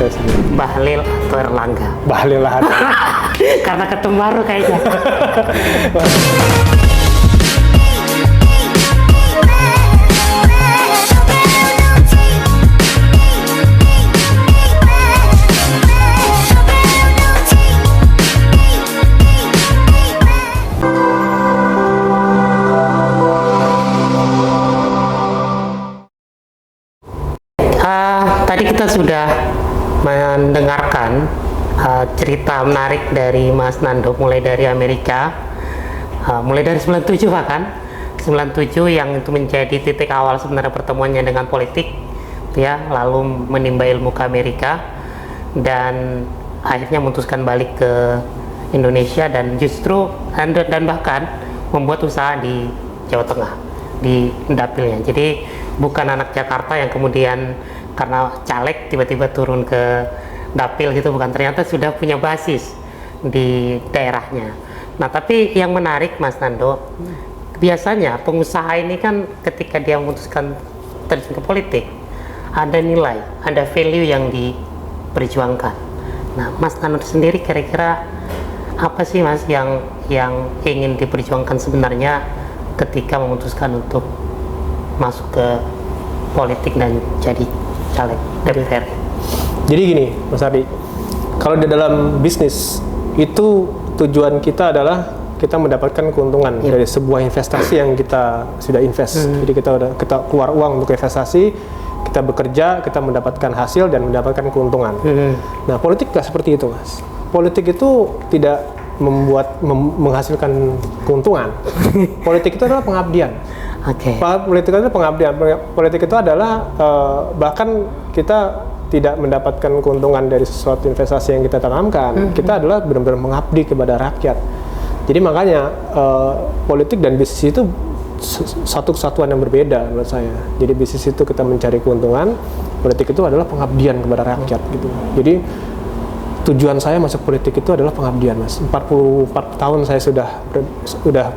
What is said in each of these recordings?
saya sendiri? Bahlil atau Erlangga? Bahlil lah. Karena ketum baru kayaknya. Tadi kita sudah mendengarkan cerita menarik dari Mas Nando, mulai dari Amerika, mulai dari 97 bahkan 97 yang itu menjadi titik awal sebenarnya pertemuannya dengan politik, ya, lalu menimba ilmu ke Amerika dan akhirnya memutuskan balik ke Indonesia dan justru dan bahkan membuat usaha di Jawa Tengah, di dapilnya. Jadi bukan anak Jakarta yang kemudian karena caleg tiba-tiba turun ke dapil gitu, bukan, ternyata sudah punya basis di daerahnya. Nah, tapi yang menarik Mas Nando, biasanya pengusaha ini kan ketika dia memutuskan terjun ke politik, ada nilai, ada value yang diperjuangkan. Nah, Mas Nando sendiri kira-kira apa sih Mas yang ingin diperjuangkan sebenarnya ketika memutuskan untuk masuk ke politik dan jadi caleg DPR? Jadi gini, Mas Ardi, kalau di dalam bisnis itu tujuan kita adalah kita mendapatkan keuntungan dari sebuah investasi yang kita sudah invest. Jadi kita keluar uang untuk investasi, kita bekerja, kita mendapatkan hasil dan mendapatkan keuntungan. Nah, politik nggak seperti itu, Mas. Politik itu tidak menghasilkan keuntungan. Politik itu adalah pengabdian. Politik itu pengabdian. Politik itu adalah bahkan kita tidak mendapatkan keuntungan dari sesuatu investasi yang kita tanamkan. Kita adalah benar-benar mengabdi kepada rakyat. Jadi makanya politik dan bisnis itu satu kesatuan yang berbeda menurut saya. Jadi bisnis itu kita mencari keuntungan, politik itu adalah pengabdian kepada rakyat gitu. Jadi tujuan saya masuk politik itu adalah pengabdian, Mas. 44 tahun saya sudah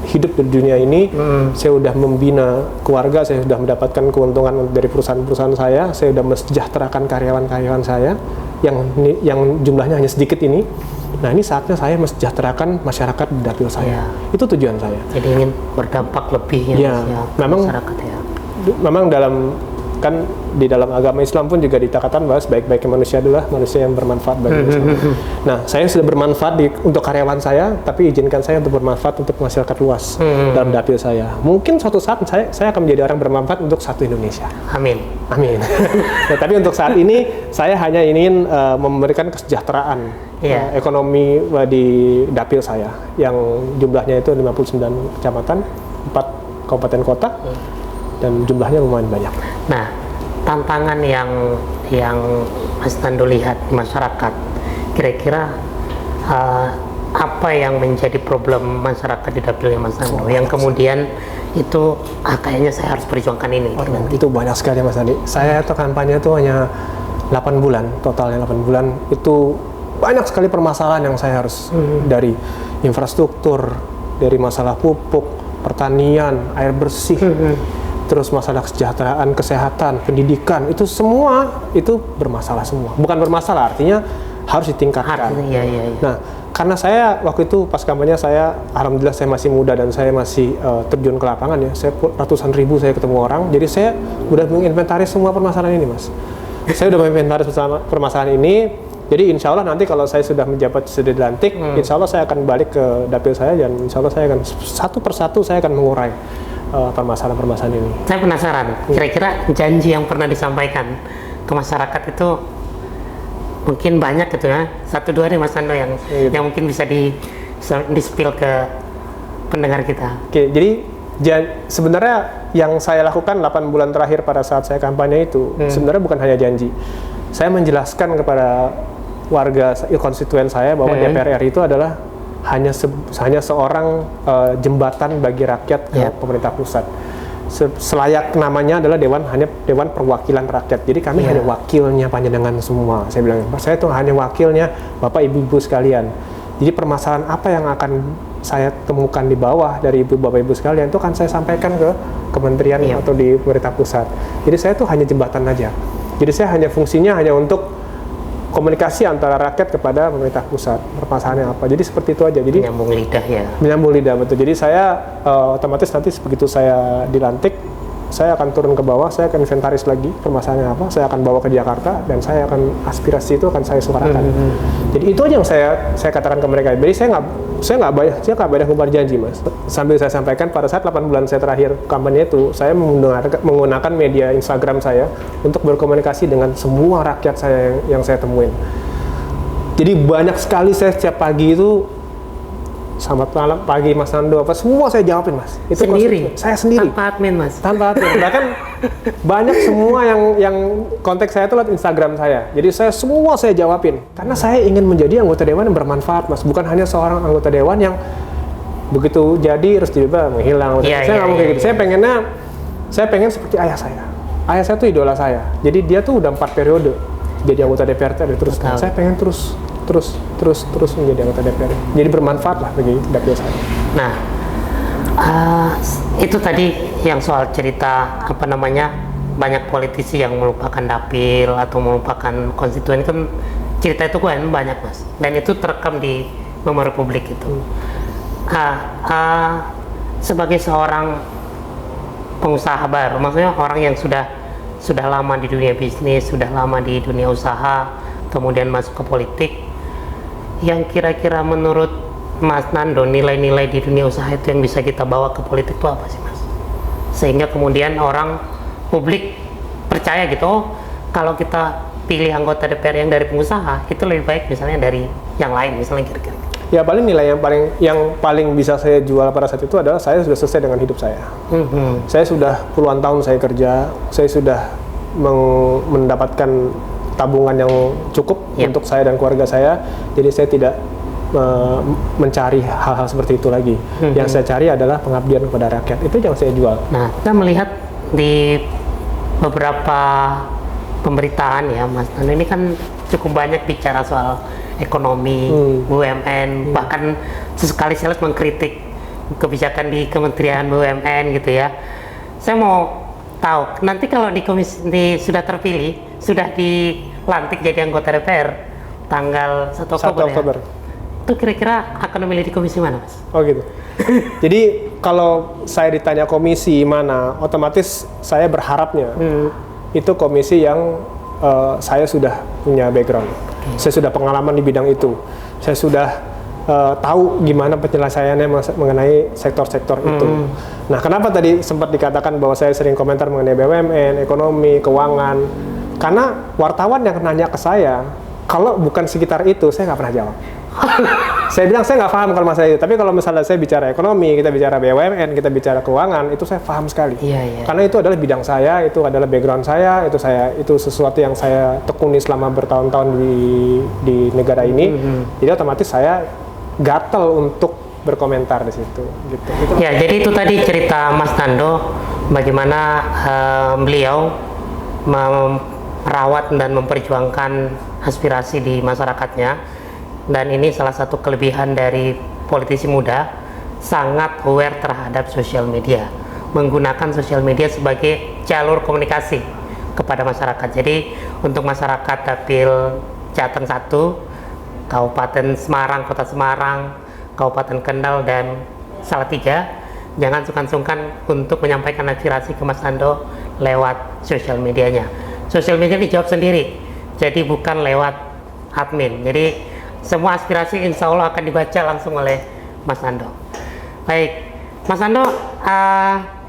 hidup di dunia ini, saya sudah membina keluarga, saya sudah mendapatkan keuntungan dari perusahaan-perusahaan saya sudah mensejahterakan karyawan-karyawan saya yang jumlahnya hanya sedikit ini. Nah, ini saatnya saya mensejahterakan masyarakat di dapil saya. Itu tujuan saya. Jadi ingin berdampak lebih memang, masyarakat ya. Memang kan di dalam agama Islam pun juga dikatakan bahwa sebaik-baiknya manusia adalah manusia yang bermanfaat bagi manusia. Nah, saya sudah bermanfaat untuk karyawan saya, tapi izinkan saya untuk bermanfaat untuk masyarakat luas dalam dapil saya. Mungkin suatu saat saya akan menjadi orang bermanfaat untuk satu Indonesia. Amin. Amin. Nah, tapi untuk saat ini saya hanya ingin memberikan kesejahteraan ekonomi di dapil saya yang jumlahnya itu 59 kecamatan, 4 kabupaten kota. Dan jumlahnya lumayan banyak. Nah, tantangan yang Mas Nando lihat di masyarakat, kira-kira apa yang menjadi problem masyarakat di dapilnya Mas Nando yang kemudian itu kayaknya saya harus perjuangkan ini? Itu banyak sekali Mas Andi. Saya tuh kampanye itu hanya 8 bulan, totalnya 8 bulan. Itu banyak sekali permasalahan yang saya harus dari infrastruktur, dari masalah pupuk, pertanian, air bersih, terus masalah kesejahteraan, kesehatan, pendidikan, itu semua itu bermasalah semua. Bukan bermasalah, artinya harus ditingkatkan. Nah, karena saya waktu itu pas kampanye alhamdulillah saya masih muda dan saya masih terjun ke lapangan ya. Saya ratusan ribu saya ketemu orang, jadi saya udah menginventaris semua permasalahan ini, Mas. Saya udah menginventaris permasalahan ini. Jadi insya Allah nanti kalau saya sudah menjabat, sudah dilantik, insya Allah saya akan balik ke dapil saya dan insya Allah saya akan satu persatu saya akan mengurai permasalahan-permasalahan ini. Saya penasaran, kira-kira janji yang pernah disampaikan ke masyarakat itu mungkin banyak gitu ya, 1-2 nih Mas Nando yang mungkin bisa di-spill ke pendengar kita. Oke, jadi sebenarnya yang saya lakukan 8 bulan terakhir pada saat saya kampanye itu sebenarnya bukan hanya janji. Saya menjelaskan kepada warga konstituen saya bahwa DPR RI itu adalah hanya seorang jembatan bagi rakyat ke pemerintah pusat. Selayak namanya adalah Dewan Perwakilan Rakyat. Jadi kami hanya wakilnya panjenengan semua. Saya bilang, saya itu hanya wakilnya Bapak Ibu-Ibu sekalian. Jadi permasalahan apa yang akan saya temukan di bawah dari Bapak Ibu sekalian itu akan saya sampaikan ke kementerian atau di pemerintah pusat. Jadi saya tuh hanya jembatan aja. Jadi saya hanya fungsinya hanya untuk komunikasi antara rakyat kepada pemerintah pusat, permasalahannya apa. Jadi seperti itu aja. Jadi menyambung lidah ya. Menyambung lidah, betul. Jadi saya otomatis nanti begitu saya dilantik, saya akan turun ke bawah, saya akan inventaris lagi permasalahannya apa, saya akan bawa ke Jakarta dan saya akan aspirasi itu akan saya suarakan. Jadi itu aja yang saya katakan ke mereka. Jadi saya nggak banyak ngumbar janji, Mas. Sambil saya sampaikan pada saat 8 bulan saya terakhir kampanye itu, saya menggunakan media Instagram saya untuk berkomunikasi dengan semua rakyat saya yang saya temuin. Jadi banyak sekali saya setiap pagi itu, selamat malam, pagi Mas Nando, apa semua saya jawabin, Mas. Itu sendiri? Saya sendiri. Tanpa admin, Mas? Tanpa admin. Bahkan banyak semua yang kontak saya itu lewat Instagram saya. Jadi semua saya jawabin. Karena saya ingin menjadi anggota dewan yang bermanfaat, Mas. Bukan hanya seorang anggota dewan yang begitu jadi terus tiba-tiba menghilang. Saya nggak mau kayak gitu. Saya pengen seperti ayah saya. Ayah saya itu idola saya. Jadi dia tuh udah 4 periode jadi anggota DPR terus. Saya pengen terus menjadi anggota DPR. Jadi bermanfaat lah bagi dapil saya. Nah, itu tadi yang soal cerita banyak politisi yang melupakan dapil atau melupakan konstituen, kan cerita itu kan banyak, Mas. Dan itu terekam di memori publik itu. Sebagai seorang pengusaha baru, maksudnya orang yang sudah lama di dunia bisnis, sudah lama di dunia usaha, kemudian masuk ke politik, yang kira-kira menurut Mas Nando nilai-nilai di dunia usaha itu yang bisa kita bawa ke politik itu apa sih, Mas? Sehingga kemudian publik percaya gitu, kalau kita pilih anggota DPR yang dari pengusaha itu lebih baik misalnya dari yang lain, misalnya kira-kira. Ya paling nilai yang paling bisa saya jual pada saat itu adalah saya sudah selesai dengan hidup saya. Saya sudah puluhan tahun saya kerja, saya sudah mendapatkan tabungan yang cukup untuk saya dan keluarga saya. Jadi saya tidak mencari hal-hal seperti itu lagi. Yang saya cari adalah pengabdian kepada rakyat. Itu yang saya jual. Nah, kita melihat di beberapa pemberitaan ya, Mas Nando ini kan cukup banyak bicara soal ekonomi, BUMN, bahkan sesekali saya lihat mengkritik kebijakan di Kementerian BUMN gitu ya. Saya mau tahu, nanti kalau sudah terpilih, sudah dilantik jadi anggota DPR tanggal 1 Oktober. Ya, itu kira-kira akan memilih di komisi mana, Mas? Oh gitu. Jadi kalau saya ditanya komisi mana, otomatis saya berharapnya itu komisi yang saya sudah punya background. Saya sudah pengalaman di bidang itu. Saya sudah tahu gimana penyelesaiannya mengenai sektor-sektor itu. Nah, kenapa tadi sempat dikatakan bahwa saya sering komentar mengenai BUMN, ekonomi, keuangan? Karena wartawan yang nanya ke saya, kalau bukan sekitar itu, saya nggak pernah jawab. Saya bilang saya nggak paham kalau masalah itu. Tapi kalau misalnya saya bicara ekonomi, kita bicara BUMN, kita bicara keuangan, itu saya paham sekali. Karena itu adalah bidang saya, itu adalah background saya, itu sesuatu yang saya tekuni selama bertahun-tahun di negara ini. Jadi otomatis saya gatel untuk berkomentar di situ. Gitu. Ya, jadi itu tadi cerita Mas Nando bagaimana beliau merawat dan memperjuangkan aspirasi di masyarakatnya. Dan ini salah satu kelebihan dari politisi muda, sangat aware terhadap sosial media, menggunakan sosial media sebagai jalur komunikasi kepada masyarakat. Jadi untuk masyarakat dapil Jateng 1, Kabupaten Semarang, Kota Semarang, Kabupaten Kendal, dan Salatiga, jangan sungkan-sungkan untuk menyampaikan aspirasi ke Mas Nando lewat sosial medianya. Sosial media dijawab sendiri, jadi bukan lewat admin. Jadi semua aspirasi insya Allah akan dibaca langsung oleh Mas Nando. Baik, Mas Nando,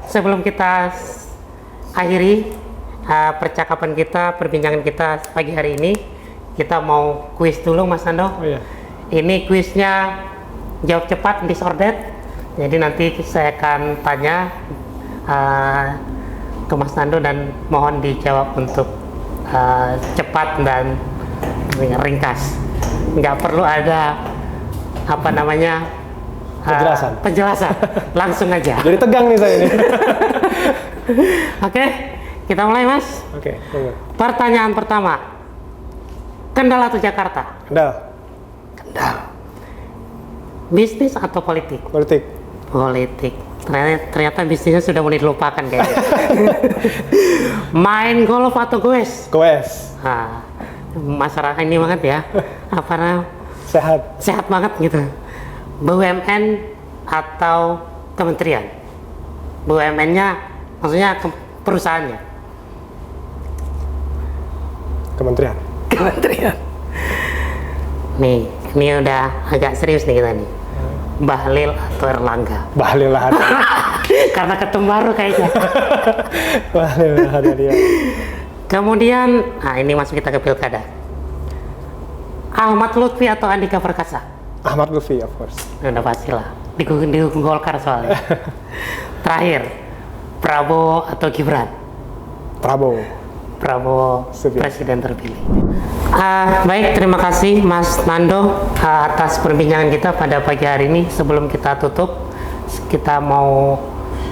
sebelum kita akhiri percakapan kita, perbincangan kita pagi hari ini, kita mau kuis dulu, Mas Nando. Oh, iya. Ini kuisnya jawab cepat, disordered. Jadi nanti saya akan tanya ke Mas Nando dan mohon dijawab untuk cepat dan ringkas. Nggak perlu ada penjelasan. Langsung aja. Jadi tegang nih saya ini. Oke, kita mulai, Mas. Oke. Pertanyaan pertama, Kendal atau Jakarta? Kendal. Bisnis atau politik? Politik. Ternyata bisnisnya sudah mulai dilupakan kayaknya. Main golf atau goes? Goes. Nah, masyarakat ini banget ya, apa namanya, sehat banget gitu. BUMN atau kementerian? BUMN-nya maksudnya perusahaannya? Kementerian. Nih, ini udah agak serius nih kita nih. Bahlil atau Erlangga? Bahlil lah ada. Karena ketum baru kayaknya. Bahlil lah ada dia. Kemudian, nah ini masuk kita ke pilkada. Ahmad Lutfi atau Andika Perkasa? Ahmad Lutfi, of course. Udah pastilah. Di Golkar soalnya. Terakhir, Prabowo atau Gibran? Prabowo presiden terpilih. Baik, terima kasih Mas Nando atas perbincangan kita pada pagi hari ini. Sebelum kita tutup, kita mau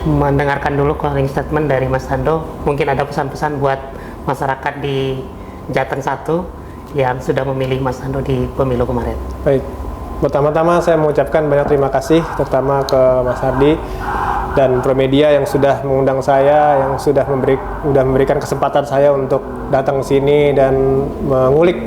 mendengarkan dulu closing statement dari Mas Nando. Mungkin ada pesan-pesan buat masyarakat di Jateng 1 yang sudah memilih Mas Nando di pemilu kemarin. Baik, pertama-tama saya mengucapkan banyak terima kasih, terutama ke Mas Hardi dan Promedia yang sudah mengundang saya, yang sudah memberikan kesempatan saya untuk datang ke sini dan mengulik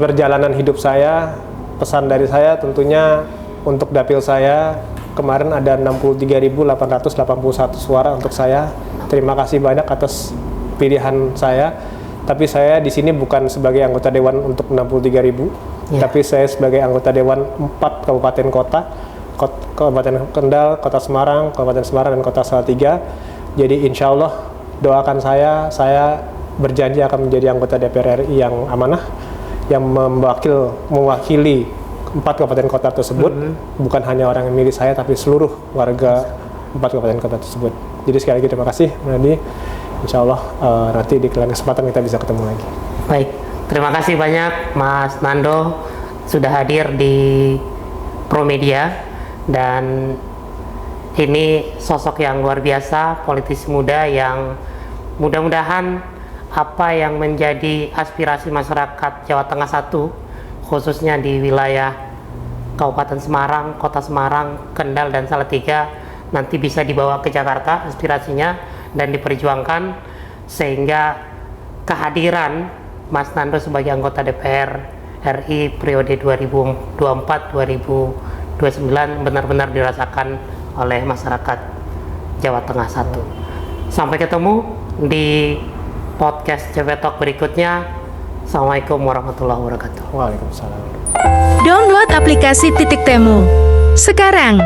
perjalanan hidup saya. Pesan dari saya tentunya untuk dapil saya, kemarin ada 63.881 suara untuk saya. Terima kasih banyak atas pilihan saya. Tapi saya di sini bukan sebagai anggota dewan untuk 63.000, tapi saya sebagai anggota dewan 4 kabupaten kota, Kabupaten Kendal, Kota Semarang, Kabupaten Semarang, dan Kota Salatiga. Jadi insya Allah doakan saya berjanji akan menjadi anggota DPR RI yang amanah, yang mewakili 4 kabupaten kota tersebut, bukan hanya orang yang milih saya, tapi seluruh warga 4 kabupaten kota tersebut. Jadi sekali lagi terima kasih, Nadi. Insya Allah nanti di lain kesempatan kita bisa ketemu lagi. Baik, terima kasih banyak Mas Nando sudah hadir di Promedia, dan ini sosok yang luar biasa, politisi muda yang mudah-mudahan apa yang menjadi aspirasi masyarakat Jawa Tengah 1, khususnya di wilayah Kabupaten Semarang, Kota Semarang, Kendal, dan Salatiga, nanti bisa dibawa ke Jakarta aspirasinya dan diperjuangkan, sehingga kehadiran Mas Nando sebagai anggota DPR RI periode 2024-2029 benar-benar dirasakan oleh masyarakat Jawa Tengah 1. Sampai ketemu di podcast CV Talk berikutnya. Assalamualaikum warahmatullahi wabarakatuh. Waalaikumsalam. Download aplikasi Titik Temu sekarang.